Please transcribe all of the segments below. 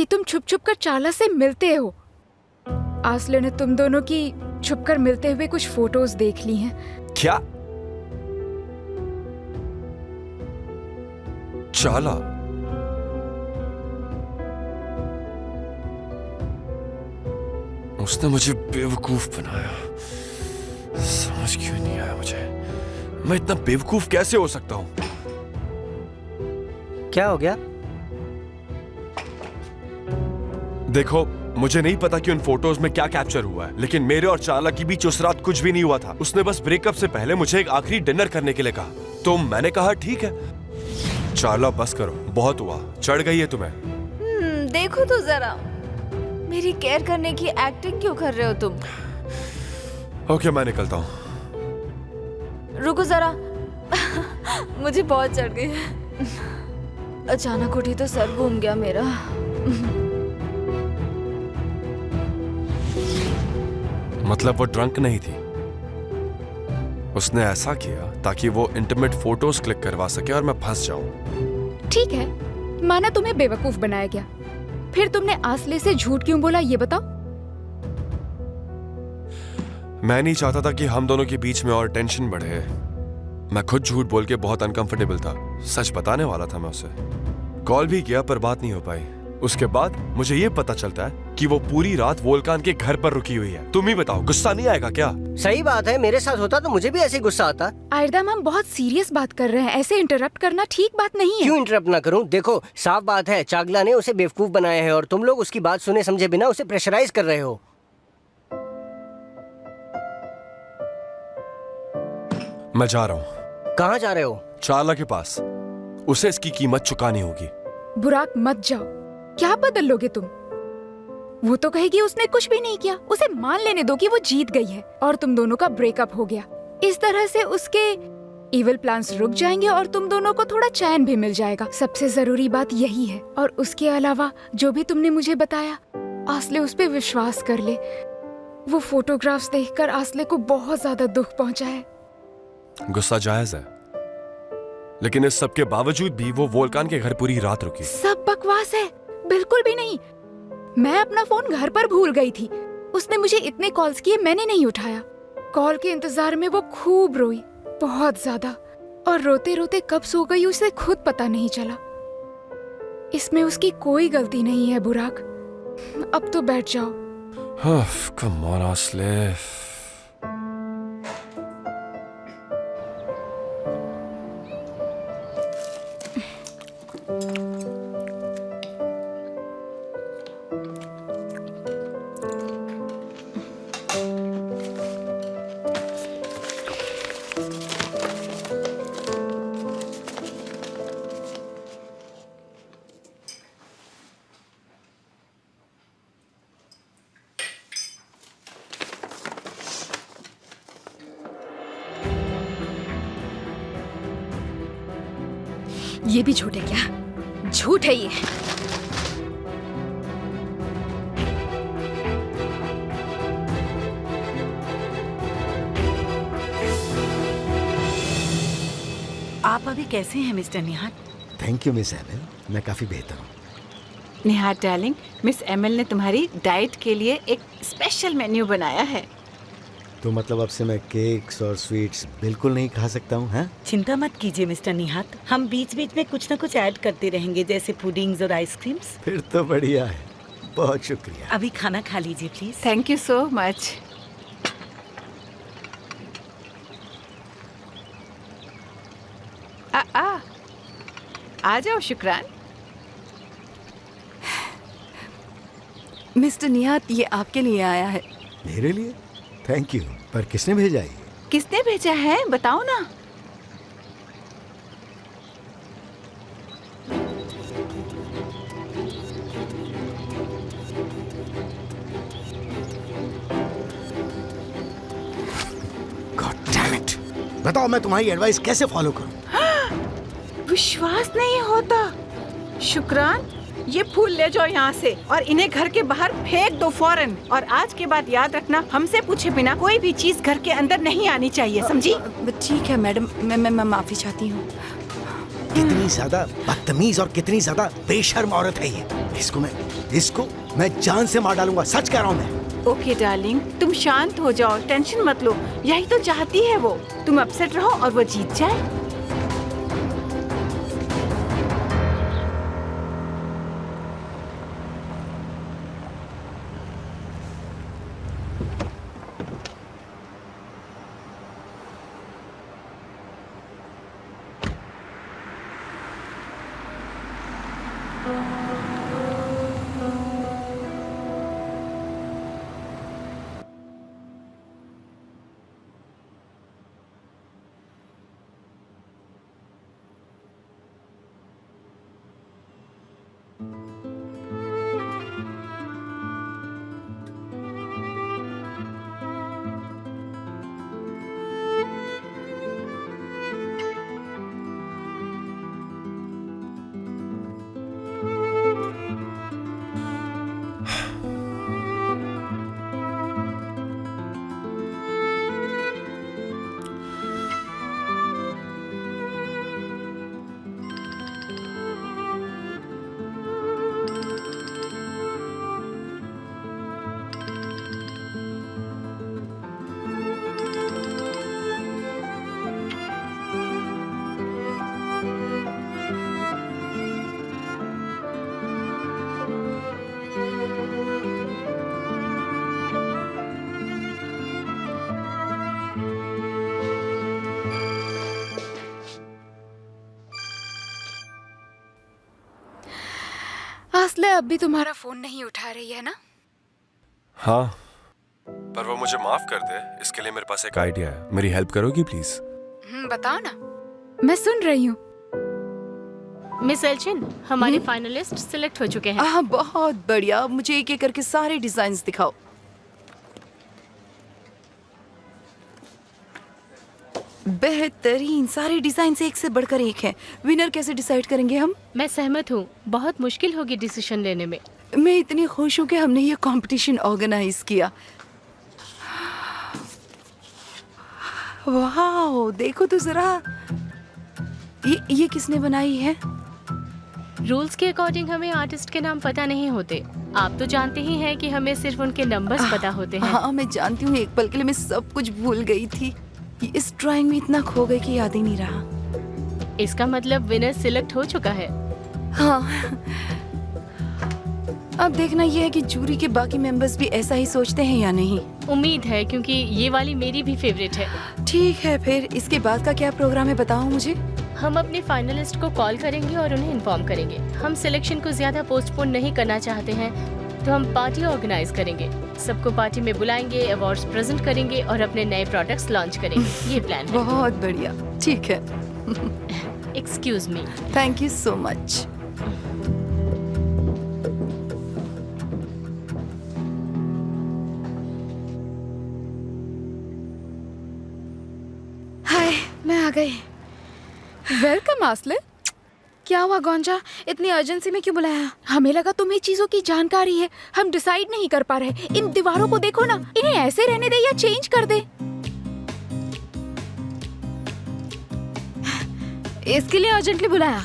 तुम छुप छुप कर चाला से मिलते हो। आसले ने तुम दोनों की छुपकर मिलते हुए कुछ फोटोज देख ली हैं। क्या? चाला? उसने मुझे बेवकूफ बनाया। समझ क्यों नहीं आया मुझे? मैं इतना बेवकूफ कैसे हो सकता हूं? क्या हो गया? देखो, मुझे नहीं पता कि उन फोटोज में क्या कैप्चर हुआ है, लेकिन मेरे और चाला के बीच उस रात कुछ भी नहीं हुआ था। उसने बस ब्रेकअप से पहले मुझे एक आखिरी डिनर करने के लिए कहा, तो मैंने कहा ठीक है। चाला बस करो, बहुत हुआ। चढ़ गई है तुम्हें? देखो तो जरा, मेरी केयर करने की एक्टिंग क्यों कर रहे हो तुम? ओके, मैं निकलता हूँ। रुको जरा, मुझे बहुत चढ़ गई है। अचानक उठी तो सर घूम गया मेरा। मतलब वो ड्रंक नहीं थी? उसने ऐसा किया ताकि वो इंटीमेट फोटोज क्लिक करवा सके और मैं फंस जाऊं। ठीक है, माना तुम्हें बेवकूफ बनाया गया, फिर तुमने आसले से झूठ क्यों बोला ये बताओ? मैं नहीं चाहता था कि हम दोनों के बीच में और टेंशन बढ़े। मैं खुद झूठ बोल के बहुत अनकंफर्टेबल था। सच बताने वाला था मैं उसे। कॉल भी किया पर बात नहीं हो पाई। उसके बाद मुझे ये पता चलता है कि वो पूरी रात वोल्कान के घर पर रुकी हुई है। तुम ही बताओ, गुस्सा नहीं आएगा क्या? सही बात है, मेरे साथ होता तो मुझे भी ऐसे गुस्सा आता। आयरदाम, हम बहुत सीरियस बात कर रहे हैं, ऐसे इंटरप्ट करना ठीक बात नहीं है। क्यों इंटरप्ट ना करूं? देखो, साफ बात है, चागला ने उसे बेवकूफ बनाया है और तुम लोग उसकी बात सुने समझे बिना उसे प्रेशराइज कर रहे हो। मैं जा रहा हूँ। कहाँ जा रहे हो? चाला के पास। उसे इसकी कीमत चुकानी होगी। बुराक, मत जाओ। क्या बदल लोगे तुम? वो तो कहेगी उसने कुछ भी नहीं किया। उसे मान लेने दो कि वो जीत गई है और तुम दोनों का ब्रेकअप हो गया। इस तरह से उसके इविल प्लान्स रुक जाएंगे और तुम दोनों को थोड़ा चैन भी मिल जाएगा। सबसे जरूरी बात यही है। और उसके अलावा जो भी तुमने मुझे बताया, आसले उस पे विश्वास कर ले। वो फोटोग्राफ्स देखकर आसले को बहुत ज्यादा दुख पहुंचा है। गुस्सा जायज है, लेकिन इस सब के बावजूद भी वो वोल्कान के घर पूरी रात रुकी। सब बकवास है, बिल्कुल भी नहीं। मैं अपना फोन घर पर भूल गई थी। उसने मुझे इतने कॉल्स किए, मैंने नहीं उठाया। कॉल के इंतजार में वो खूब रोई, बहुत ज्यादा। और रोते रोते कब सो गई उसे खुद पता नहीं चला। इसमें उसकी कोई गलती नहीं है बुराक। अब तो बैठ जाओ। कम ऑन आसले। ये भी झूठ है क्या? झूठ है ये। आप अभी कैसे हैं mister Nihar? Thank you miss Emil, मैं काफ़ी बेहतर हूँ। निहार डार्लिंग, मिस एमिल ने तुम्हारी डाइट के लिए एक स्पेशल मेन्यू बनाया है। तो मतलब अब से मैं केक्स और स्वीट्स बिल्कुल नहीं खा सकता हूँ? हैं? चिंता मत कीजिए मिस्टर निहार, हम बीच बीच में कुछ न कुछ ऐड करते रहेंगे, जैसे पुडिंग्स और आइसक्रीम्स। फिर तो बढ़िया है, बहुत शुक्रिया। अभी खाना खा लीजिए please. Thank you so much. आ जाओ शुक्रान। मिस्टर निहात, ये आपके लिए आया है। मेरे लिए? थैंक यू, पर किसने भेजा ये? किसने भेजा है बताओ ना। God damn it! बताओ मैं तुम्हारी एडवाइस कैसे फॉलो करूं? विश्वास नहीं होता। शुक्रान, ये फूल ले जाओ यहाँ से और इन्हें घर के बाहर फेंक दो फौरन। और आज के बाद याद रखना, हमसे पूछे बिना कोई भी चीज घर के अंदर नहीं आनी चाहिए, समझी? ठीक है मैडम, मैं माफी चाहती हूँ। कितनी ज्यादा बदतमीज और कितनी ज्यादा बेशर्म औरत है ये। इसको मैं इसको मैं जान से मार डालूंगा, सच कह रहा हूँ मैं। ओके डार्लिंग, तुम शांत हो जाओ, टेंशन मत लो। यही तो चाहती है वो, तुम अपसेट रहो और वो जीत जाए। आस्ले अब भी तुम्हारा फोन नहीं उठा रही है ना? हाँ, पर वो मुझे माफ कर दे, इसके लिए मेरे पास एक आइडिया है। मेरी हेल्प करोगी प्लीज? बताओ ना, मैं सुन रही हूँ। मिस एल्चिन, हमारे फाइनलिस्ट सिलेक्ट हो चुके हैं। बहुत बढ़िया। अब मुझे एक एक करके सारे डिजाइन्स दिखाओ। बेहतरीन, सारे डिजाइन एक से बढ़कर एक हैं। विनर कैसे डिसाइड करेंगे हम? मैं सहमत हूँ, बहुत मुश्किल होगी डिसीजन लेने में। मैं इतनी खुश हूँ कि हमने ये कंपटीशन ऑर्गेनाइज किया। वाह, देखो तो जरा, ये किसने बनाई है? रूल्स के अकॉर्डिंग हमें आर्टिस्ट के नाम पता नहीं होते। आप तो जानते ही हैं कि हमें सिर्फ उनके नंबर्स पता होते हैं। हाँ, मैं जानती हूँ। एक पल के लिए मैं सब कुछ भूल गई थी। इस ड्राइंग में इतना खो गई कि याद ही नहीं रहा। इसका मतलब विनर सिलेक्ट हो चुका है। हाँ, अब देखना यह है कि जूरी के बाकी मेंबर्स भी ऐसा ही सोचते हैं या नहीं। उम्मीद है, क्योंकि ये वाली मेरी भी फेवरेट है। ठीक है, फिर इसके बाद का क्या प्रोग्राम है, बताओ मुझे। हम अपने फाइनलिस्ट को कॉल करेंगे और उन्हें इन्फॉर्म करेंगे। हम सिलेक्शन को ज्यादा पोस्टपोन नहीं करना चाहते हैं, तो हम पार्टी ऑर्गेनाइज करेंगे। सबको पार्टी में बुलाएंगे, अवार्ड्स प्रेजेंट करेंगे और अपने नए प्रोडक्ट्स लॉन्च करेंगे। ये प्लान है। बहुत बढ़िया, ठीक है। Excuse me. Thank you so much. Hi, मैं आ गई। Welcome Asli. क्या हुआ गोंजा, इतनी अर्जेंसी में क्यों बुलाया? हमें लगा तुम्हें चीजों की जानकारी है, हम डिसाइड नहीं कर पा रहे। इन दीवारों को देखो ना, इन्हें ऐसे रहने दे या चेंज कर दे? इसके लिए अर्जेंटली बुलाया?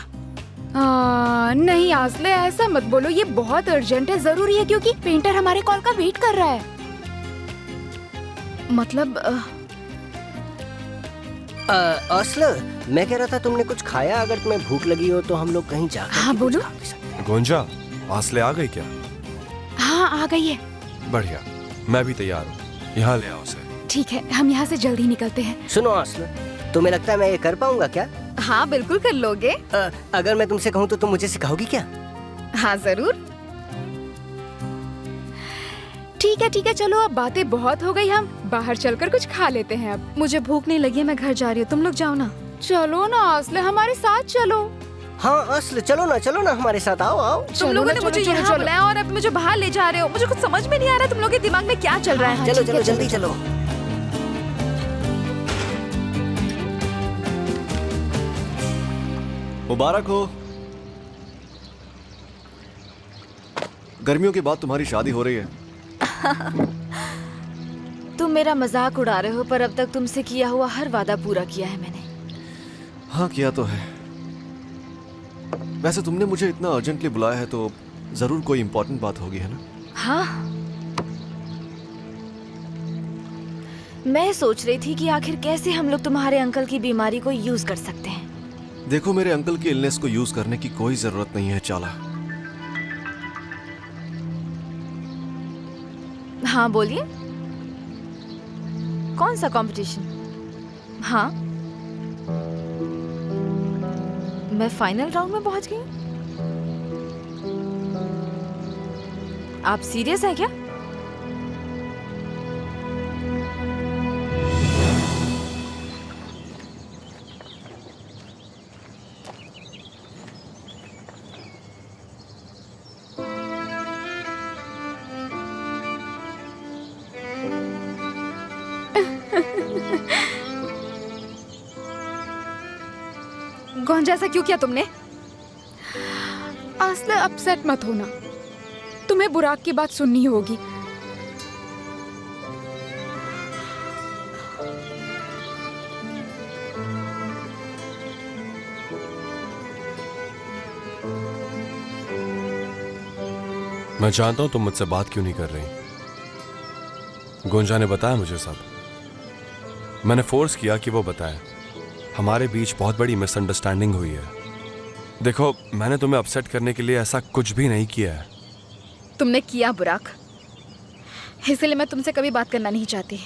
नहीं आस्ले, ऐसा मत बोलो। ये बहुत अर्जेंट है, जरूरी है, क्योंकि पेंटर हमारे कॉल का वेट कर रहा है। मतलब अस्ल, मैं कह रहा था तुमने कुछ खाया? अगर तुम्हें भूख लगी हो तो हम लोग कहीं जा। हाँ बोलो। गोंजा, आस्ले आ गई क्या? हाँ, आ गई है। बढ़िया, मैं भी तैयार हूँ। यहाँ ले आओ उसे। ठीक है, हम यहाँ से जल्दी निकलते हैं। सुनो अस्ल, तुम्हें लगता है मैं ये कर पाऊंगा क्या? हाँ बिल्कुल कर लोगे। अगर मैं तुमसे कहूँ तो तुम मुझे सिखाओगी क्या? हाँ जरूर। ठीक है, चलो अब बातें बहुत हो गई, हम बाहर चलकर कुछ खा लेते हैं। अब मुझे भूख नहीं लगी है, मैं घर जा रही हूँ। तुम लोग जाओ ना। चलो ना आस्ले, हमारे साथ चलो। हाँ अस्ल, चलो ना हमारे साथ। आओ। तुम लोगों ने मुझे यहाँ बुलाया और अब मुझे बाहर ले जा रहे हो। मुझे कुछ समझ में नहीं आ रहा तुम लोगों के दिमाग में क्या चल रहा है। चलो जल्दी चलो। मुबारक हो। गर्मियों के बाद तुम्हारी शादी हो रही है। तुम मेरा मजाक उड़ा रहे हो, पर अब तक तुमसे किया हुआ हर वादा पूरा किया है मैंने। हाँ, किया तो है। वैसे तुमने मुझे इतना अर्जेंटली बुलाया है तो जरूर कोई इम्पोर्टेंट बात होगी, है ना? हाँ, मैं सोच रही थी कि आखिर कैसे हम लोग तुम्हारे अंकल की बीमारी को यूज कर सकते हैं। देखो, मेरे अंकल की इलनेस को यूज करने की कोई जरूरत नहीं है चाला। हाँ बोलिए, कौन सा कंपटीशन? हाँ, मैं फाइनल राउंड में पहुंच गई। आप सीरियस हैं क्या? गौंजा, ऐसा क्यों किया तुमने? आस्ले, अपसेट मत होना, तुम्हें बुराक की बात सुननी होगी। मैं जानता हूं तुम मुझसे बात क्यों नहीं कर रही। गुंजा ने बताया मुझे सब। मैंने फोर्स किया कि वो बताए। हमारे बीच बहुत बड़ी मिसअंडरस्टैंडिंग हुई है। देखो, मैंने तुम्हें अपसेट करने के लिए ऐसा कुछ भी नहीं किया है। तुमने किया बुराक, इसलिए मैं तुमसे कभी बात करना नहीं चाहती।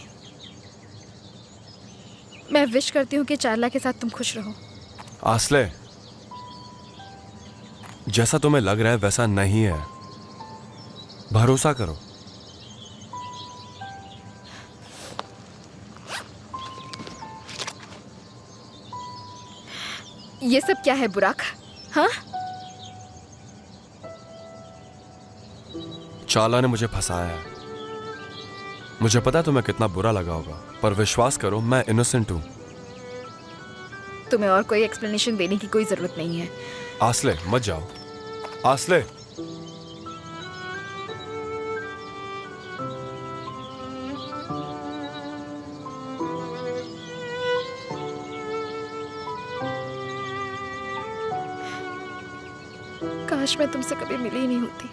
मैं विश करती हूँ कि चार्ला के साथ तुम खुश रहो। आस्ले, जैसा तुम्हें लग रहा है वैसा नहीं है। भरोसा करो। ये सब क्या है बुराक? हाँ, चार्ला ने मुझे फंसाया है। मुझे पता है तुम्हें कितना बुरा लगा होगा, पर विश्वास करो, मैं इनोसेंट हूं। तुम्हें और कोई एक्सप्लेनेशन देने की कोई जरूरत नहीं है। आस्ले, मत जाओ। आस्ले, काश मैं तुमसे कभी मिली ही नहीं होती।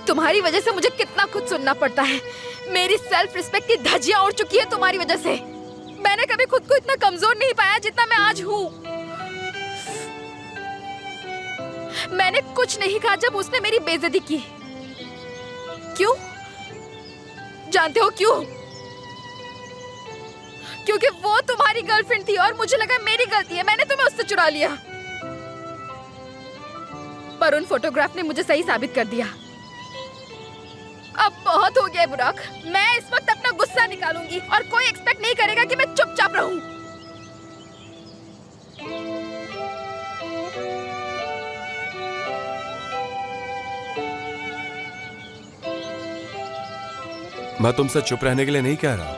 तुम्हारी वजह से मुझे कितना कुछ सुनना पड़ता है। मेरी सेल्फ रिस्पेक्ट की धज्जियां उड़ चुकी है तुम्हारी वजह से। मैंने कभी खुद को इतना कमजोर नहीं पाया जितना मैं आज हूं। मैंने कुछ नहीं कहा जब उसने मेरी बेइज्जती की। क्यों? जानते हो क्यों? क्योंकि वो तुम्हारी गर्लफ्रेंड थी और मुझे लगा मेरी गलती है, मैंने तुम्हें उससे चुरा लिया। पर उन फोटोग्राफ ने मुझे सही साबित कर दिया। अब बहुत हो गया बुराक। मैं इस वक्त अपना गुस्सा निकालूंगी और कोई एक्सपेक्ट नहीं करेगा कि मैं चुपचाप रहूं। मैं तुमसे चुप रहने के लिए नहीं कह रहा,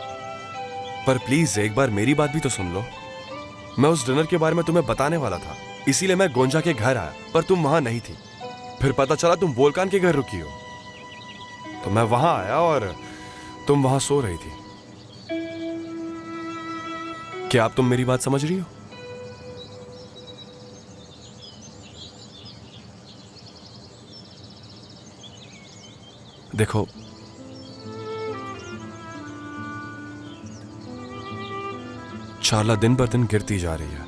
पर प्लीज एक बार मेरी बात भी तो सुन लो। मैं उस डिनर के बारे में तुम्हें बताने वाला था, इसीलिए मैं गोंजा के घर आया, पर तुम वहां नहीं थी। फिर पता चला तुम वोल्कान के घर रुकी हो, तो मैं वहां आया और तुम वहां सो रही थी। क्या अब तुम मेरी बात समझ रही हो? देखो, चार्ला दिन पर दिन गिरती जा रही है।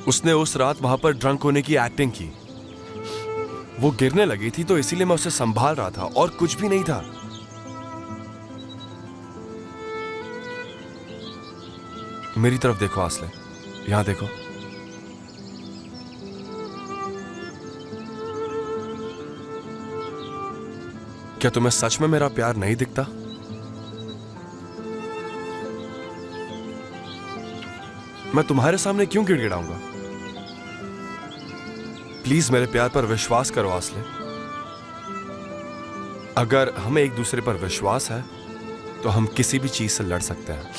उसने उस रात वहां पर ड्रंक होने की एक्टिंग की। वो गिरने लगी थी तो इसीलिए मैं उसे संभाल रहा था और कुछ भी नहीं था। मेरी तरफ देखो आस्ले, यहां देखो। क्या तुम्हें सच में मेरा प्यार नहीं दिखता? मैं तुम्हारे सामने क्यों गिड़गिड़ाऊंगा? प्लीज मेरे प्यार पर विश्वास करो आस्ले। अगर हमें एक दूसरे पर विश्वास है तो हम किसी भी चीज से लड़ सकते हैं।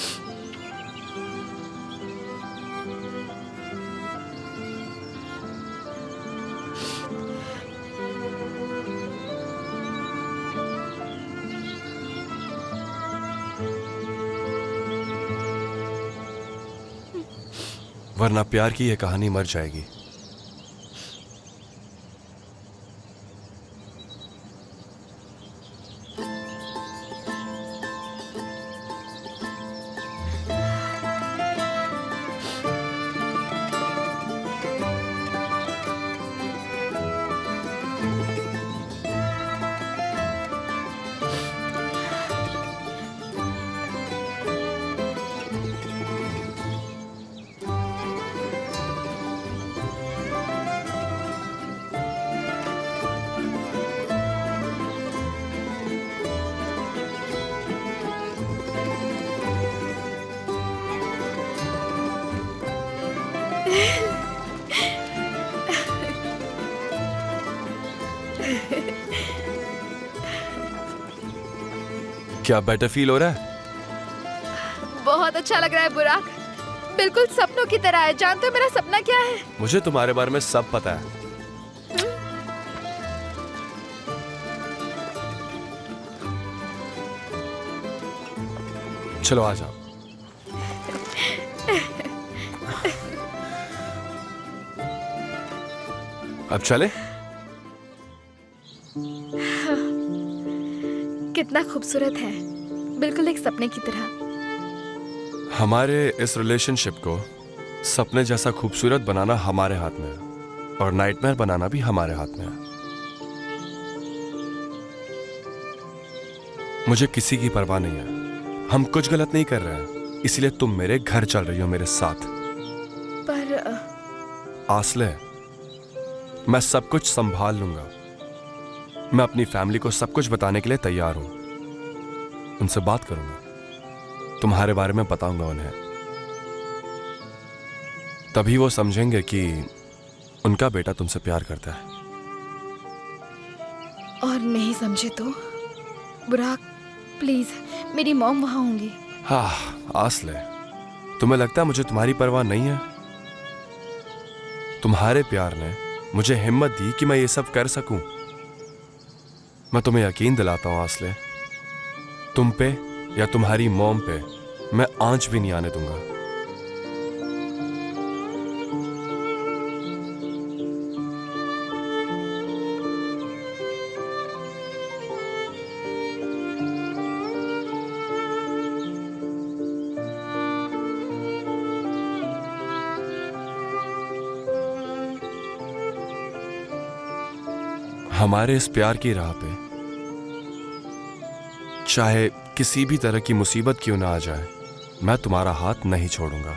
वरना प्यार की यह कहानी मर जाएगी। क्या बेटर फील हो रहा है? बहुत अच्छा लग रहा है बुराक, बिल्कुल सपनों की तरह है। जानते हो मेरा सपना क्या है? मुझे तुम्हारे बारे में सब पता है। चलो आ जाओ। अब चले? कितना खूबसूरत है, बिल्कुल एक सपने की तरह। हमारे इस रिलेशनशिप को सपने जैसा खूबसूरत बनाना हमारे हाथ में है और नाइटमेयर बनाना भी हमारे हाथ में है। मुझे किसी की परवाह नहीं है। हम कुछ गलत नहीं कर रहे हैं, इसलिए तुम मेरे घर चल रही हो मेरे साथ। पर आसले, मैं सब कुछ संभाल लूंगा। मैं अपनी फैमिली को सब कुछ बताने के लिए तैयार हूं। उनसे बात करूंगा, तुम्हारे बारे में बताऊंगा उन्हें। तभी वो समझेंगे कि उनका बेटा तुमसे प्यार करता है। और नहीं समझे तो बुराक, प्लीज, मेरी मॉम वहां होंगी। हाँ आसले, तुम्हें लगता है मुझे तुम्हारी परवाह नहीं है? तुम्हारे प्यार ने मुझे हिम्मत दी कि मैं ये सब कर सकूं। मैं तुम्हें यकीन दिलाता हूं आसले, तुम पे या तुम्हारी मॉम पे मैं आंच भी नहीं आने दूंगा। हमारे इस प्यार की राह पे चाहे किसी भी तरह की मुसीबत क्यों ना आ जाए, मैं तुम्हारा हाथ नहीं छोड़ूंगा।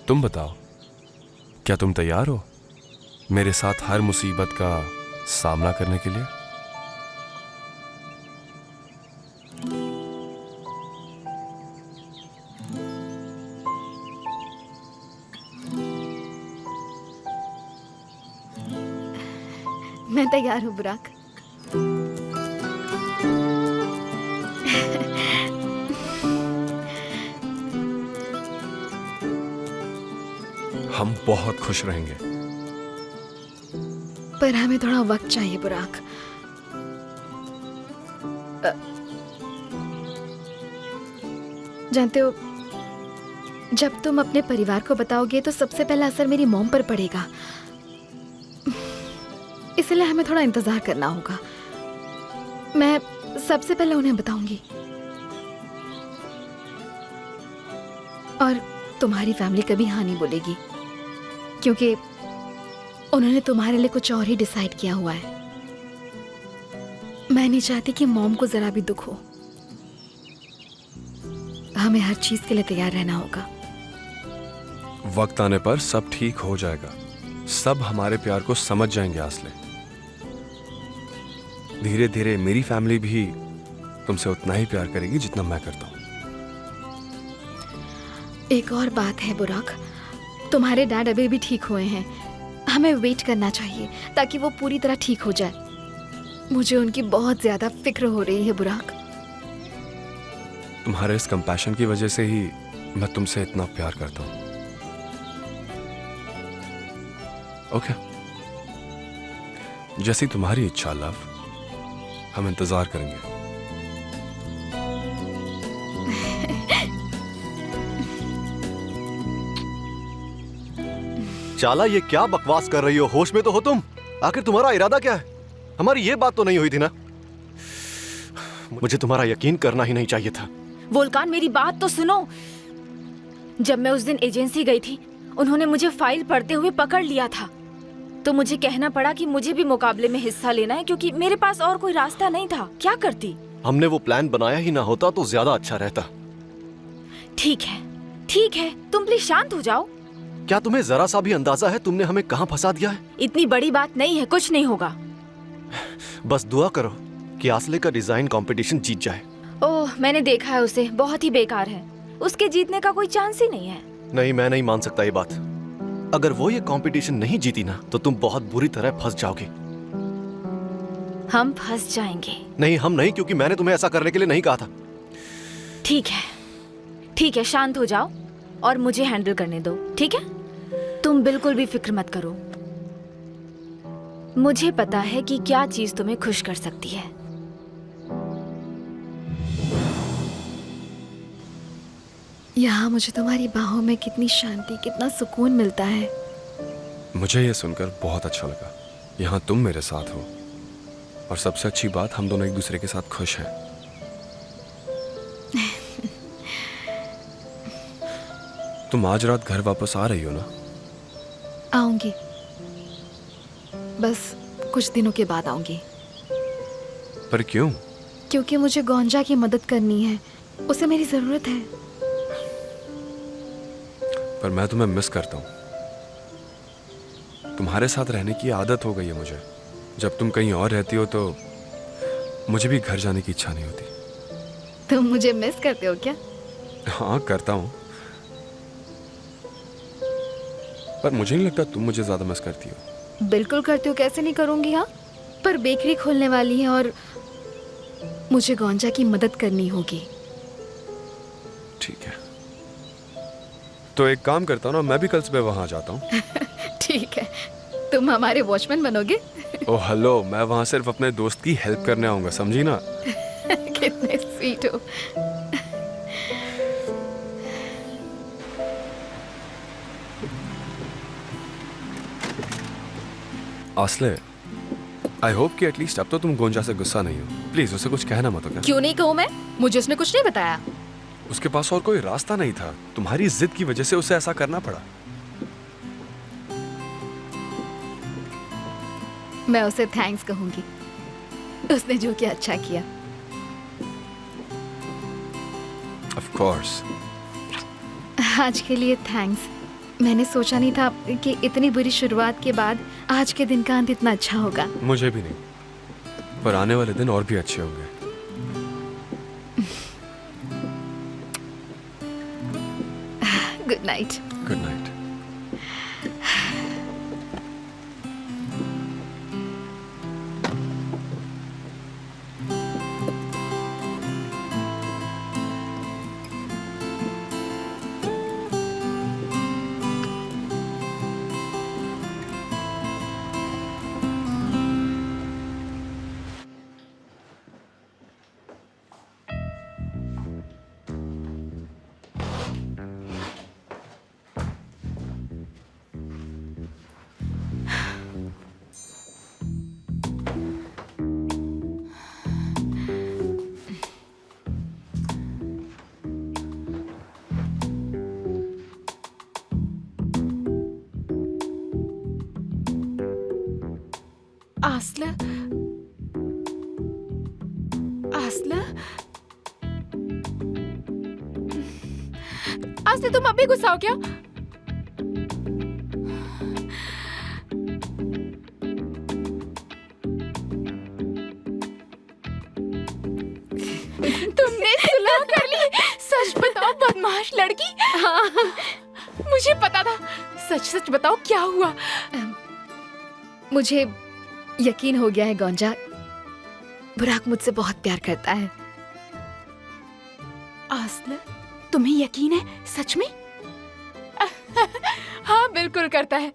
तुम बताओ, क्या तुम तैयार हो मेरे साथ हर मुसीबत का सामना करने के लिए? मैं तैयार हूँ बुराक। हम बहुत खुश रहेंगे। पर हमें थोड़ा वक्त चाहिए बुराक। जानते हो, जब तुम अपने परिवार को बताओगे तो सबसे पहला असर मेरी मॉम पर पड़ेगा, इसलिए हमें थोड़ा इंतजार करना होगा। मैं सबसे पहले उन्हें बताऊंगी और तुम्हारी फैमिली कभी हाँ नहीं बोलेगी, क्योंकि उन्होंने तुम्हारे लिए कुछ और ही डिसाइड किया हुआ है। मैं नहीं चाहती कि मॉम को जरा भी दुख हो। हमें हर चीज के लिए तैयार रहना होगा। वक्त आने पर सब ठीक हो जाएगा। सब हमारे प्यार को समझ जाएंगे आसले। धीरे धीरे मेरी फैमिली भी तुमसे उतना ही प्यार करेगी जितना मैं करता हूं। एक और बात है बुराक, तुम्हारे डैड अभी भी ठीक हुए हैं। हमें वेट करना चाहिए ताकि वो पूरी तरह ठीक हो जाए। मुझे उनकी बहुत ज्यादा फिक्र हो रही है बुराक। तुम्हारे इस कंपैशन की वजह से ही मैं तुमसे इतना प्यार करता हूं। ओके, जैसी तुम्हारी इच्छा लव, हम इंतजार करेंगे। चाला ये क्या बकवास कर रही हो? होश में तो हो तुम? आखिर तुम्हारा इरादा क्या है? हमारी ये बात तो नहीं हुई थी ना? मुझे तुम्हारा यकीन करना ही नहीं चाहिए था। वोल्कान, मेरी बात तो सुनो। जब मैं उस दिन एजेंसी गई थी, उन्होंने मुझे फाइल पढ़ते हुए पकड़ लिया था, तो मुझे कहना पड़ा कि मुझे भी मुकाबले में हिस्सा लेना है, क्योंकि मेरे पास और कोई रास्ता नहीं था। क्या करती? हमने वो प्लान बनाया ही ना होता तो ज्यादा अच्छा रहता। ठीक है, ठीक है, तुम प्लीज शांत हो जाओ। क्या तुम्हें जरा सा भी अंदाजा है तुमने हमें कहाँ फंसा दिया है? इतनी बड़ी बात नहीं है, कुछ नहीं होगा। बस दुआ करो कि आसले का डिजाइन कंपटीशन जीत जाए। ओह, मैंने देखा है उसे, बहुत ही बेकार है। उसके जीतने का कोई चांस ही नहीं है। नहीं, मैं नहीं मान सकता ये बात। अगर वो ये कंपटीशन नहीं जीती ना तो तुम बहुत बुरी तरह फंस जाओगे। हम फंस जाएंगे। नहीं, हम नहीं, क्योंकि मैंने तुम्हें ऐसा करने के लिए नहीं कहा था। ठीक है, ठीक है, शांत हो जाओ और मुझे हैंडल करने दो, ठीक है? तुम बिल्कुल भी फिक्र मत करो। मुझे पता है कि क्या चीज तुम्हें खुश कर सकती है। यहाँ मुझे तुम्हारी बाहों में कितनी शांति, कितना सुकून मिलता है। मुझे ये सुनकर बहुत अच्छा लगा। यहाँ तुम मेरे साथ हो, और सबसे अच्छी बात, हम दोनों एक दूसरे के साथ खुश हैं। तुम आज रात घर वापस आ रही हो ना? आऊंगी, बस कुछ दिनों के बाद आऊंगी। पर क्यों? क्योंकि मुझे गोंजा की मदद करनी है, उसे मेरी जरूरत है। पर मैं तुम्हें मिस करता हूँ। तुम्हारे साथ रहने की आदत हो गई है मुझे। जब तुम कहीं और रहती हो तो मुझे भी घर जाने की इच्छा नहीं होती। तुम मुझे मिस करते हो क्या? हाँ, करता हूँ, पर मुझे नहीं लगता तुम मुझे ज्यादा मिस करती हो। बिल्कुल करते हो, कैसे नहीं करूंगी। हाँ, पर बेकरी खोलने वाली है और मुझे गोंजा की मदद करनी होगी। ठीक है, तो एक काम करता हूँ ना, मैं भी कल सुबह वहां जाता हूँ। ठीक है, तुम हमारे वॉचमैन बनोगे। ओह हेलो, मैं वहां सिर्फ अपने दोस्त की हेल्प करने आऊंगा, समझी ना? कितने स्वीट हो। आसले, आई होप कि एटलीस्ट अब तो तुम गोंजा से गुस्सा नहीं हो। प्लीज उसे कुछ कहना मत, ओके? क्यों नहीं कहूँ मैं? मुझे उसने कुछ नहीं बताया। उसके पास और कोई रास्ता नहीं था। तुम्हारी जिद की वजह से उसे ऐसा करना पड़ा। मैं उसे थैंक्स कहूंगी, उसने जो किया अच्छा किया। Of course. आज के लिए थैंक्स। मैंने सोचा नहीं था कि इतनी बुरी शुरुआत के बाद आज के दिन का अंत इतना अच्छा होगा। मुझे भी नहीं, पर आने वाले दिन और भी अच्छे होंगे। Good night. Good night. आसला, आसला, आसले, तुम अभी गुस्सा हो क्या? तुमने सुलह कर ली? सच बताओ बदमाश लड़की। हाँ, मुझे पता था। सच सच बताओ क्या हुआ? मुझे यकीन हो गया है गोंजा, बुराक मुझसे बहुत प्यार करता है। आसला, तुम्हें यकीन है सच में? हाँ, बिल्कुल करता है।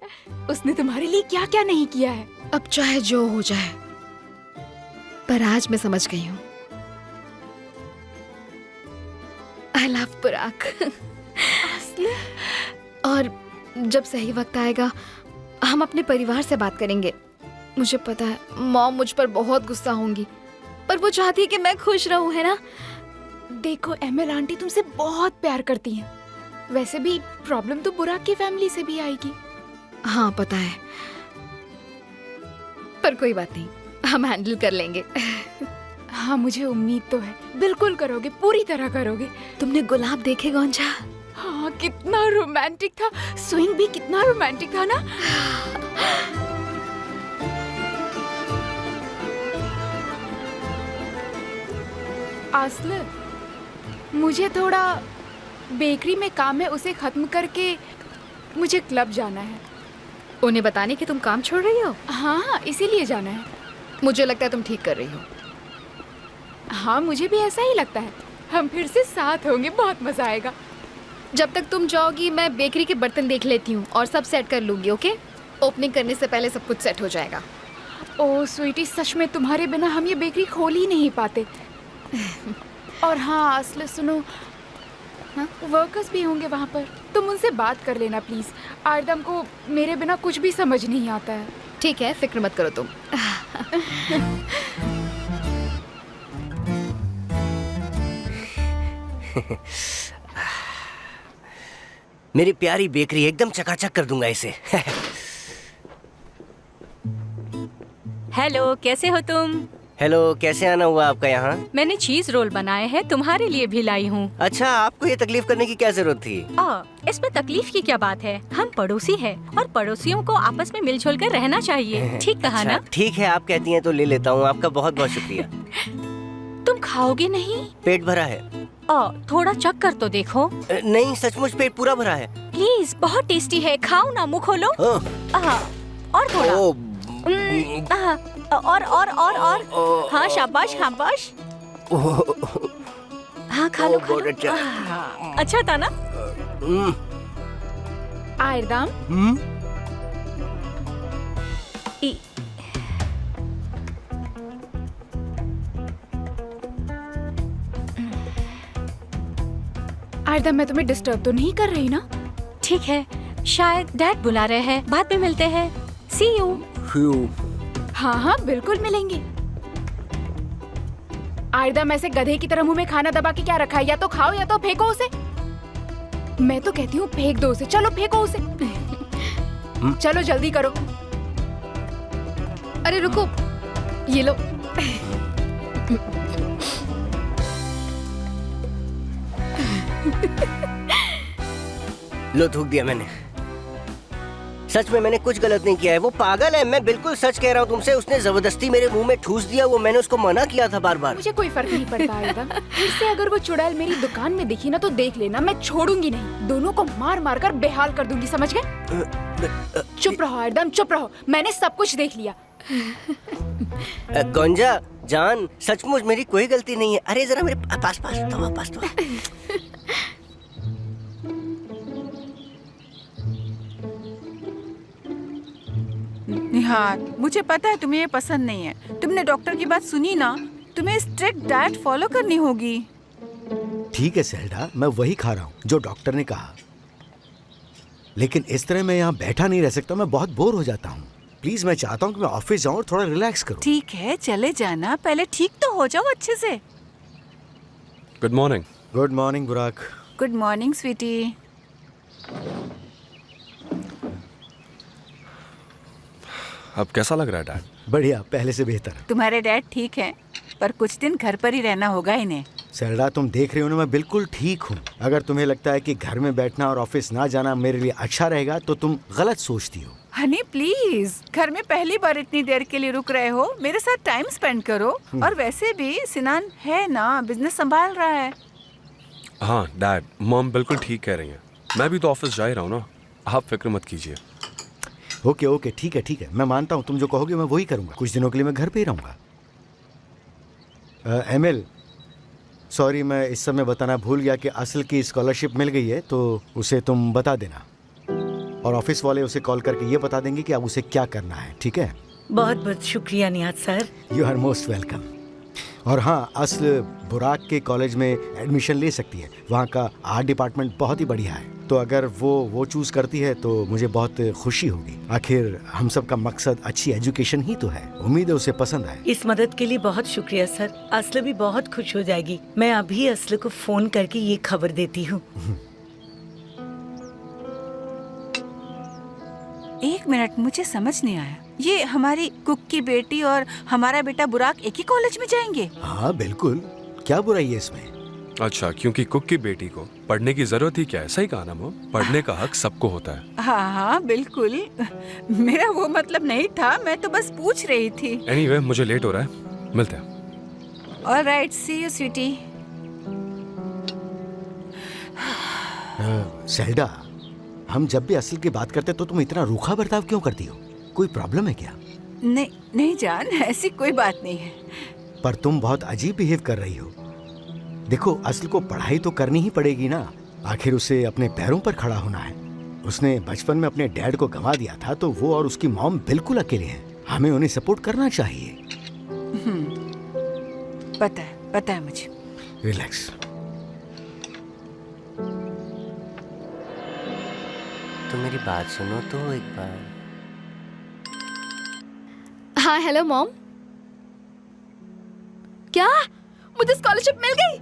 उसने तुम्हारे लिए क्या क्या नहीं किया है। अब चाहे जो हो जाए, पर आज मैं समझ गई हूँ। आई लव बुराक। और जब सही वक्त आएगा हम अपने परिवार से बात करेंगे। मुझे पता है मॉम मुझ पर बहुत गुस्सा होंगी, पर वो चाहती है कि मैं खुश रहूं, है ना? देखो एमएल आंटी तुमसे बहुत प्यार करती हैं। वैसे भी प्रॉब्लम तो बुराक की फैमिली से भी आएगी। हाँ पता है, पर कोई बात नहीं, हम हैंडल कर लेंगे। हाँ मुझे उम्मीद तो है, बिल्कुल करोगे, पूरी तरह करोगे। तुमने गुलाब देखे गोंजा? हाँ कितना रोमांटिक था, स्विंग भी कितना रोमांटिक था ना। आस्ल, मुझे थोड़ा बेकरी में काम है, उसे खत्म करके मुझे क्लब जाना है। उन्हें बताने कि तुम काम छोड़ रही हो? हाँ इसीलिए जाना है। मुझे लगता है तुम ठीक कर रही हो। हाँ मुझे भी ऐसा ही लगता है। हम फिर से साथ होंगे, बहुत मजा आएगा। जब तक तुम जाओगी मैं बेकरी के बर्तन देख लेती हूँ और सब सेट कर लूंगी। ओके? ओपनिंग करने से पहले सब कुछ सेट हो जाएगा। ओह स्वीटी, सच में तुम्हारे बिना हम ये बेकरी खोल ही नहीं पाते। और हाँ आस्ल सुनो, हाँ वर्कर्स भी होंगे वहाँ पर, तुम उनसे बात कर लेना प्लीज। आरदम को मेरे बिना कुछ भी समझ नहीं आता है। ठीक है, फिक्र मत करो तुम। मेरी प्यारी बेकरी, एकदम चकाचक कर दूंगा इसे। हेलो, कैसे हो तुम? हेलो, कैसे आना हुआ आपका यहाँ? मैंने चीज रोल बनाए हैं, तुम्हारे लिए भी लाई हूँ। अच्छा, आपको ये तकलीफ करने की क्या जरूरत थी? इसमें तकलीफ की क्या बात है? हम पड़ोसी हैं और पड़ोसियों को आपस में मिलजुल कर रहना चाहिए। ठीक कहा ना? ठीक है, आप कहती हैं तो ले लेता हूँ। आपका बहुत बहुत शुक्रिया। तुम खाओगे नहीं? पेट भरा है। थोड़ा चख कर तो देखो। नहीं, सचमुच पेट पूरा भरा है। प्लीज, बहुत टेस्टी है, खाओ ना, मुँह खोलो। और थोड़ा। और हाँ, शाबाश शाबाश। हाँ खा लो, खा लो। अच्छा था ना? आयरदाम, आयरदाम मैं तुम्हें डिस्टर्ब तो नहीं कर रही ना? ठीक है, शायद डैड बुला रहे हैं, बाद में मिलते हैं। सी यू। हाँ हाँ बिल्कुल मिलेंगे। आयरदाम ऐसे गधे की तरह मुंह में खाना दबा के क्या रखा है? या तो खाओ या तो फेंको उसे। मैं तो कहती हूँ फेंक दो उसे। चलो फेंको उसे। चलो जल्दी करो। अरे रुको, ये लो। लो, थूक दिया मैंने। सच में मैंने कुछ गलत नहीं किया है। वो पागल है, मैं बिल्कुल सच कह रहा हूँ तुमसे। उसने जबरदस्ती मेरे मुंह में ठूस दिया। वो मैंने उसको मना किया था बार बार। मुझे कोई फर्क नहीं पड़ता आयरदाम। फिर से अगर वो चुड़ैल मेरी दुकान में दिखी ना तो देख लेना, मैं छोड़ूंगी नहीं। दोनों को मार मार कर बेहाल कर दूंगी, समझ गए? चुप रहो आयरदाम, चुप रहो। मैंने सब कुछ देख लिया। गोंजा जान, सचमुच मेरी कोई गलती नहीं है। अरे जरा मेरे पास तो। निहार, मुझे पता है तुम्हें ये पसंद नहीं है। तुमने डॉक्टर की बात सुनी ना? तुम्हें स्ट्रिक्ट डाइट फॉलो करनी होगी। ठीक है सेल्डा, मैं वही खा रहा हूँ जो डॉक्टर ने कहा, लेकिन इस तरह मैं यहाँ बैठा नहीं रह सकता। मैं बहुत बोर हो जाता हूँ। प्लीज, मैं चाहता हूँ कि मैं ऑफिस जाऊँ और थोड़ा रिलैक्स करूँ। ठीक है, चले जाना, पहले ठीक तो हो जाओ अच्छे से। Good morning. Good morning Burak. Good morning sweetie. अब कैसा लग रहा है डैड? बढ़िया, पहले से बेहतर। तुम्हारे डैड ठीक हैं, पर कुछ दिन घर पर ही रहना होगा इन्हें। सेल्डा, तुम देख रही हो ना, मैं बिल्कुल ठीक हूँ। अगर तुम्हें लगता है कि घर में बैठना और ऑफिस ना जाना मेरे लिए अच्छा रहेगा तो तुम गलत सोचती हो। हनी प्लीज, घर में पहली बार इतनी देर के लिए रुक रहे हो, मेरे साथ टाइम स्पेंड करो। और वैसे भी सिनान है ना, बिजनेस संभाल रहा है। हाँ डैड, मॉम बिल्कुल ठीक कह रही हैं। मैं भी तो ऑफिस जा ही रहा हूँ ना, आप फिक्र मत कीजिए। ओके, ठीक है, मैं मानता हूँ। तुम जो कहोगे मैं वही करूँगा। कुछ दिनों के लिए मैं घर पे ही रहूँगा। एमएल, सॉरी, मैं इस समय बताना भूल गया कि असल की स्कॉलरशिप मिल गई है, तो उसे तुम बता देना। और ऑफिस वाले उसे कॉल करके ये बता देंगे कि अब उसे क्या करना है। ठीक है? बहुत बहुत शुक्रिया Niyaz sir. You are most welcome. और हाँ, असल बुराक के कॉलेज में एडमिशन ले सकती है। वहाँ का आर्ट डिपार्टमेंट बहुत ही बढ़िया है। तो अगर वो चूज करती है तो मुझे बहुत खुशी होगी। आखिर हम सब का मकसद अच्छी एजुकेशन ही तो है। उम्मीद है उसे पसंद आए। इस मदद के लिए बहुत शुक्रिया सर। असल भी बहुत खुश हो जाएगी। मैं अभी असल को फोन करके ये खबर देती हूँ। एक मिनट, मुझे समझ नहीं आया। ये हमारी कुक की बेटी और हमारा बेटा बुराक एक ही कॉलेज में जाएंगे? हाँ बिल्कुल, क्या बुराई है इसमें? अच्छा, क्योंकि कुक की बेटी को पढ़ने की जरूरत ही क्या है? सही कहा ना वो, पढ़ने का हक सबको होता है। हाँ हाँ बिल्कुल, मेरा वो मतलब नहीं था, मैं तो बस पूछ रही थी। एनीवे, मुझे लेट हो रहा है, मिलते हैं। Alright, see you sweetie. Selda, हम जब भी असल की बात करते तो तुम इतना रूखा बर्ताव क्यों करती हो? कोई प्रॉब्लम है क्या? नहीं नहीं जान, ऐसी कोई बात नहीं है। पर तुम बहुत अजीब बिहेव कर रही हो। देखो, असल को पढ़ाई तो करनी ही पड़ेगी ना। आखिर उसे अपने पैरों पर खड़ा होना है। उसने बचपन में अपने डैड को गंवा दिया था, तो वो और उसकी मॉम बिल्कुल अकेले हैं। हमें उन्हें सपोर्ट करना चाहिए। पता है मुझे। रिलैक्स। तो मेरी बात सुनो तो एक बार। हाँ हेलो मॉम। क्या मुझे स्कॉलरशिप मिल गई?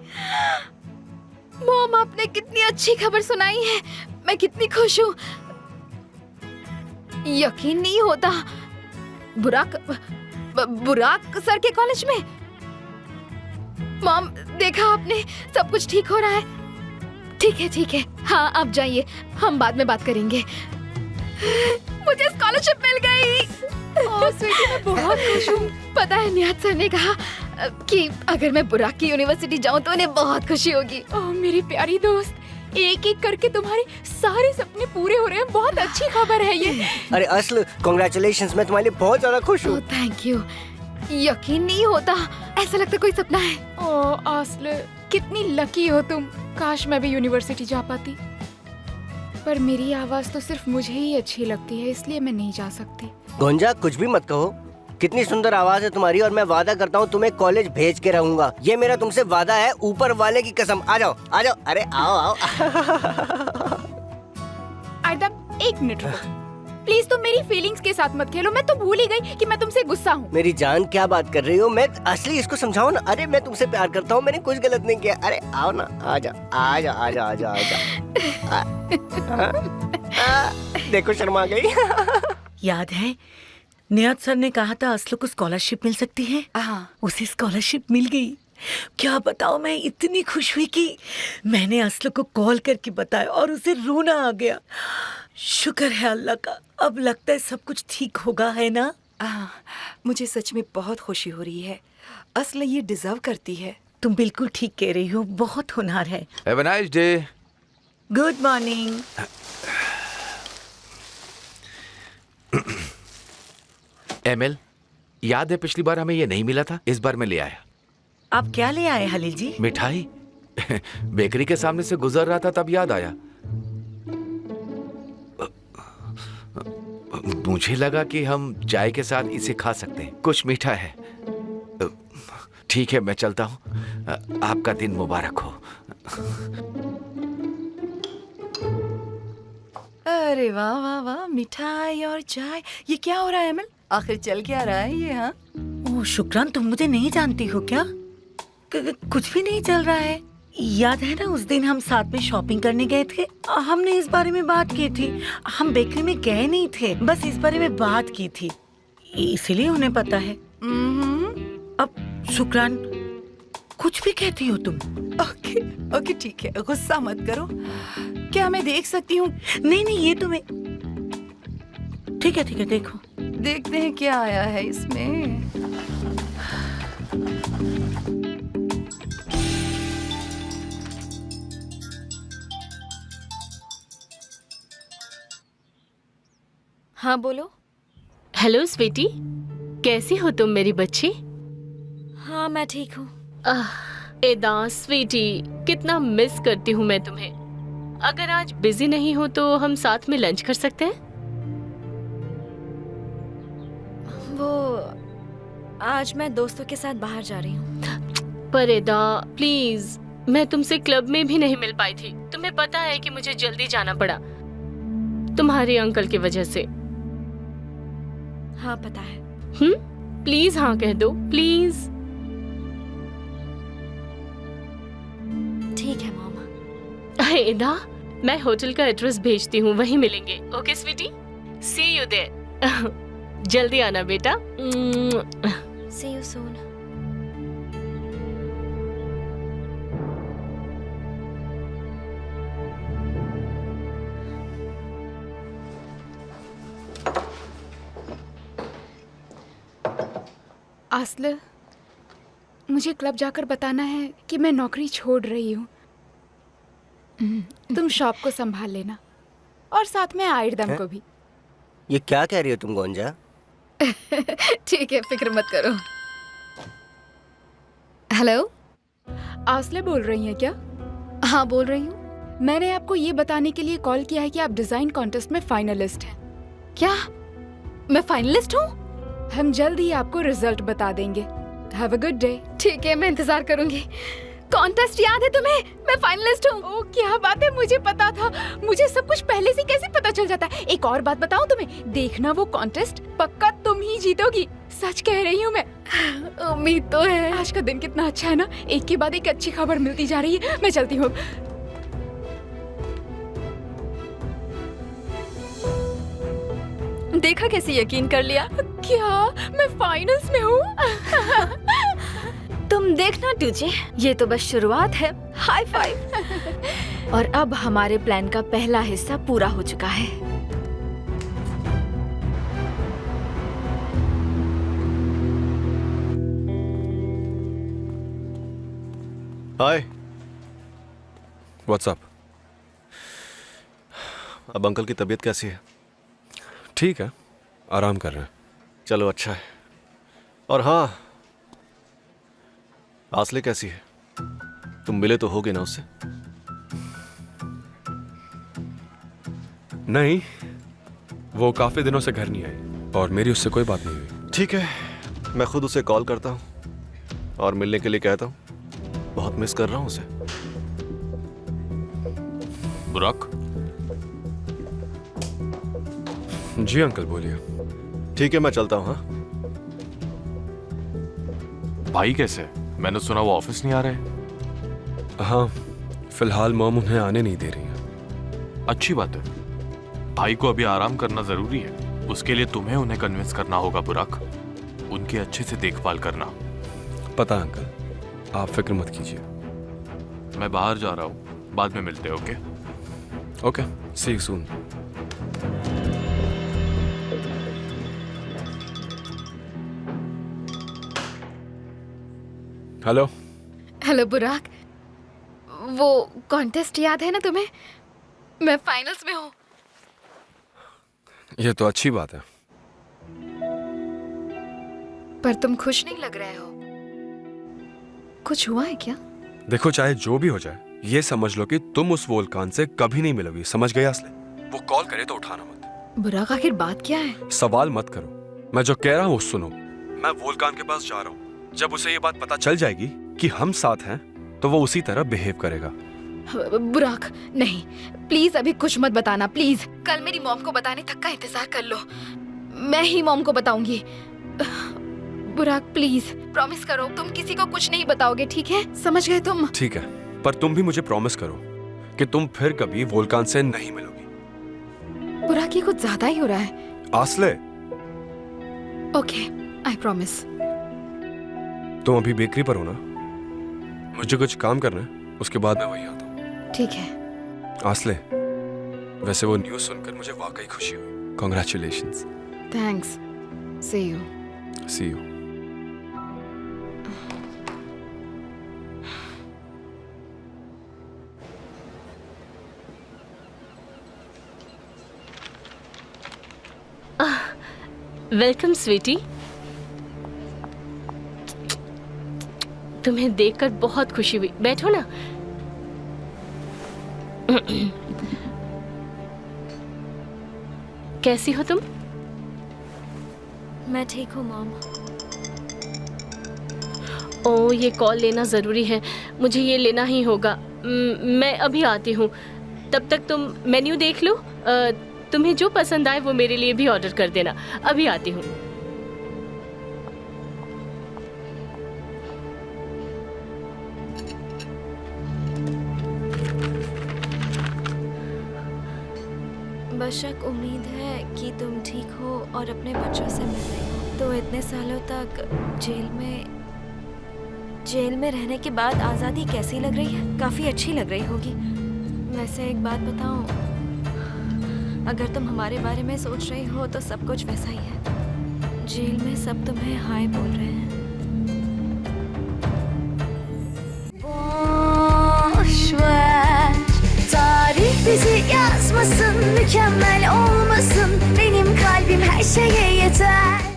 मॉम, आपने कितनी अच्छी खबर सुनाई है। मैं कितनी खुश हूँ। यकीन नहीं होता। बुराक सर के कॉलेज में। मॉम, देखा आपने, सब कुछ ठीक हो रहा है। ठीक है। हाँ आप जाइए, हम बाद में बात करेंगे। मुझे स्कॉलरशिप मिल गई। ओह स्वीटी, मैं बहुत खुश हूँ। पता है, नियाज सर ने कहा कि अगर मैं बुराक की यूनिवर्सिटी जाऊँ तो उन्हें बहुत खुशी होगी। ओह मेरी प्यारी दोस्त, एक एक करके तुम्हारे सारे सपने पूरे हो रहे हैं। बहुत अच्छी खबर है ये। अरे असल, कांग्रेचुलेशंस, मैं तुम्हारे लिए बहुत ज्यादा खुश हूँ। Thank you. यकीन नहीं होता, ऐसा लगता कोई सपना है। ओह आस्ल, कितनी लकी हो तुम। काश मैं भी यूनिवर्सिटी जा पाती, पर मेरी आवाज तो सिर्फ मुझे ही अच्छी लगती है, इसलिए मैं नहीं जा सकती। गोंजा, कुछ भी मत कहो। कितनी सुंदर आवाज है तुम्हारी, और मैं वादा करता हूँ तुम्हें कॉलेज भेज के रहूंगा। ये मेरा तुमसे वादा है, ऊपर वाले की कसम। आ जाओ। अरे आओ। आयदम, एक मिनट रुको प्लीज। तुम मेरी फीलिंग्स के साथ मत खेलो। मैं तो भूल ही गई कि मैं तुमसे गुस्सा हूँ। मेरी जान, क्या बात कर रही हो? मैं असली इसको समझाओ ना। अरे मैं तुमसे प्यार करता हूँ, मैंने कुछ गलत नहीं किया। अरे आओ ना, आजा। देखो शर्मा गई। याद है, नियाज सर ने कहा था असलो को स्कॉलरशिप मिल सकती है। हाँ, उसे स्कॉलरशिप मिल गई। क्या बताओ, मैं इतनी खुश हुई कि मैंने असलो को कॉल करके बताया और उसे रोना आ गया। शुक्र है अल्लाह का। अब लगता है सब कुछ ठीक होगा, है ना? मुझे सच में बहुत खुशी हो रही है। असल ये डिजर्व करती है। तुम बिल्कुल ठीक कह रही हो, बहुत होनहार है। Have a nice day. Good morning. ML, याद है पिछली बार हमें ये नहीं मिला था? इस बार मैं ले आया। आप क्या ले आए हलील जी? मिठाई। बेकरी के सामने से गुजर रहा था तब याद आया। मुझे लगा कि हम चाय के साथ इसे खा सकते हैं। कुछ मीठा है। ठीक है, मैं चलता हूँ। आपका दिन मुबारक हो। अरे वाह वाह वाह, मिठाई और चाय। ये क्या हो रहा है अमल? आखिर चल क्या रहा है ये? हाँ, ओह शुक्रान, तुम मुझे नहीं जानती हो क्या? कुछ भी नहीं चल रहा है। याद है ना, उस दिन हम साथ में शॉपिंग करने गए थे। हमने इस बारे में बात की थी। हम बेकरी में गए नहीं थे, बस इस बारे में बात की थी, इसीलिए उन्हें पता है। अब शुक्रान, कुछ भी कहती हो तुम? ओके ठीक है, गुस्सा मत करो। क्या मैं देख सकती हूँ? नहीं, ये तुम्हें ठीक है, देखो। देखते हैं क्या आया है इसमें। हाँ बोलो। हेलो स्वीटी, कैसी हो तुम मेरी बच्ची? हाँ मैं ठीक हूँ। एदा स्वीटी, कितना मिस करती हूँ मैं तुम्हें। अगर आज बिजी नहीं हो तो हम साथ में लंच कर सकते हैं? वो आज मैं दोस्तों के साथ बाहर जा रही हूँ। पर एदा प्लीज, मैं तुमसे क्लब में भी नहीं मिल पाई थी। तुम्हें पता है कि मुझे जल्दी जाना पड़ा तुम्हारे अंकल की वजह से। हाँ पता है। प्लीज हाँ कह दो प्लीज। ठीक है मामा। एदा, मैं होटल का एड्रेस भेजती हूँ, वहीं मिलेंगे। Okay sweetie, see you there. जल्दी आना बेटा। See you soon. आस्ल, मुझे क्लब जाकर बताना है कि मैं नौकरी छोड़ रही हूँ। तुम शॉप को संभाल लेना और साथ में आयरदम को भी। ये क्या कह रही हो तुम गोंजा? ठीक है, फिक्र मत करो। हेलो, आस्ले बोल रही हैं क्या? हाँ बोल रही हूँ। मैंने आपको ये बताने के लिए कॉल किया है कि आप डिजाइन कॉन्टेस्ट में फाइनलिस्ट हैं। क्या मैं फाइनलिस्ट हूँ? हम जल्द ही आपको रिजल्ट बता देंगे। Have a good day. ठीक है, मैं इंतजार करूंगी। कॉन्टेस्ट याद है तुम्हें? मैं फाइनलिस्ट हूँ। ओ क्या बात है, मुझे पता था। मुझे सब कुछ पहले से कैसे पता चल जाता है। एक और बात बताऊं तुम्हें, देखना वो कॉन्टेस्ट पक्का तुम ही जीतोगी। सच कह रही हूँ मैं। उम्मीद तो है। आज का दिन कितना अच्छा है ना, एक के बाद एक अच्छी खबर मिलती जा रही है। मैं चलती हूँ। देखा कैसे यकीन कर लिया? क्या मैं फाइनल्स में हूँ? तुम देखना टूचे, ये तो बस शुरुआत है। High five. और अब हमारे प्लान का पहला हिस्सा पूरा हो चुका है। हाय, व्हाट्स अप? अब अंकल की तबीयत कैसी है? ठीक है, आराम कर रहे हैं। चलो अच्छा है। और हाँ, आस्ले कैसी है? तुम मिले तो होगे ना उससे? नहीं, वो काफी दिनों से घर नहीं आई और मेरी उससे कोई बात नहीं हुई। ठीक है, मैं खुद उसे कॉल करता हूँ और मिलने के लिए कहता हूँ। बहुत मिस कर रहा हूँ उसे। बुराक? जी अंकल बोलिए। ठीक है, मैं चलता हूँ। हाँ, भाई कैसे है? मैंने सुना वो ऑफिस नहीं आ रहे। हाँ, फिलहाल मॉम उन्हें आने नहीं दे रही है। अच्छी बात है। भाई को अभी आराम करना जरूरी है। उसके लिए तुम्हें उन्हें कन्विंस करना होगा बुराक। उनकी अच्छे से देखभाल करना। पता अंकल, आप फिक्र मत कीजिए। मैं बाहर जा रहा हूँ, बाद में मिलते हैं। Okay okay, see you soon. Hello. Hello Burak, वो कॉन्टेस्ट याद है ना तुम्हें? मैं फाइनल्स में हूँ। ये तो अच्छी बात है। पर तुम खुश नहीं लग रहे हो। कुछ हुआ है क्या? देखो, चाहे जो भी हो जाए, ये समझ लो कि तुम उस वोल्कान से कभी नहीं मिलोगी। समझ गए असले? वो कॉल करे तो उठाना मत। बुराक, आखिर बात क्या है? सवाल मत करो, मैं जो कह रहा हूँ सुनो। मैं वोल्कान के पास जा रहा हूँ। जब उसे ये बात पता चल जाएगी कि हम साथ हैं, तो वो उसी तरह बिहेव करेगा। बुराक नहीं, प्लीज अभी कुछ मत बताना प्लीज। कल मेरी मॉम को बताने तक का इंतजार कर लो। मैं ही मॉम को बताऊंगी। बुराक प्लीज प्रॉमिस करो, तुम किसी को कुछ नहीं बताओगे, ठीक है? समझ गए तुम? ठीक है, पर तुम भी मुझे प्रॉमिस करो कि तुम फिर कभी वोल्कान से नहीं मिलोगी। बुराक, ये कुछ ज्यादा ही हो रहा है। आस्ले। Okay, I promise. तुम अभी बेकरी पर हो ना? मुझे कुछ काम करना है, उसके बाद मैं वहीं आता हूँ। ठीक है। आस्ले, वैसे वो न्यूज़ सुनकर मुझे वाकई खुशी हुई। Congratulations. Thanks. See you. See you. Welcome sweetie. तुम्हें देखकर बहुत खुशी हुई। बैठो ना। कैसी हो तुम? मैं ठीक हूँ मॉम। ओ, ये कॉल लेना ज़रूरी है, मुझे ये लेना ही होगा। मैं अभी आती हूँ, तब तक तुम मेन्यू देख लो। तुम्हें जो पसंद आए वो मेरे लिए भी ऑर्डर कर देना। अभी आती हूँ। बेशक उम्मीद है कि तुम ठीक हो और अपने बच्चों से मिल रही हो। तो इतने सालों तक जेल में रहने के बाद आज़ादी कैसी लग रही है? काफ़ी अच्छी लग रही होगी। वैसे एक बात बताऊं, अगर तुम हमारे बारे में सोच रही हो तो सब कुछ वैसा ही है। जेल में सब तुम्हें हाय बोल रहे हैं। Boş ver, tarih bizi yazmasın, mükemmel olmasın. Benim kalbim her şeye yeter.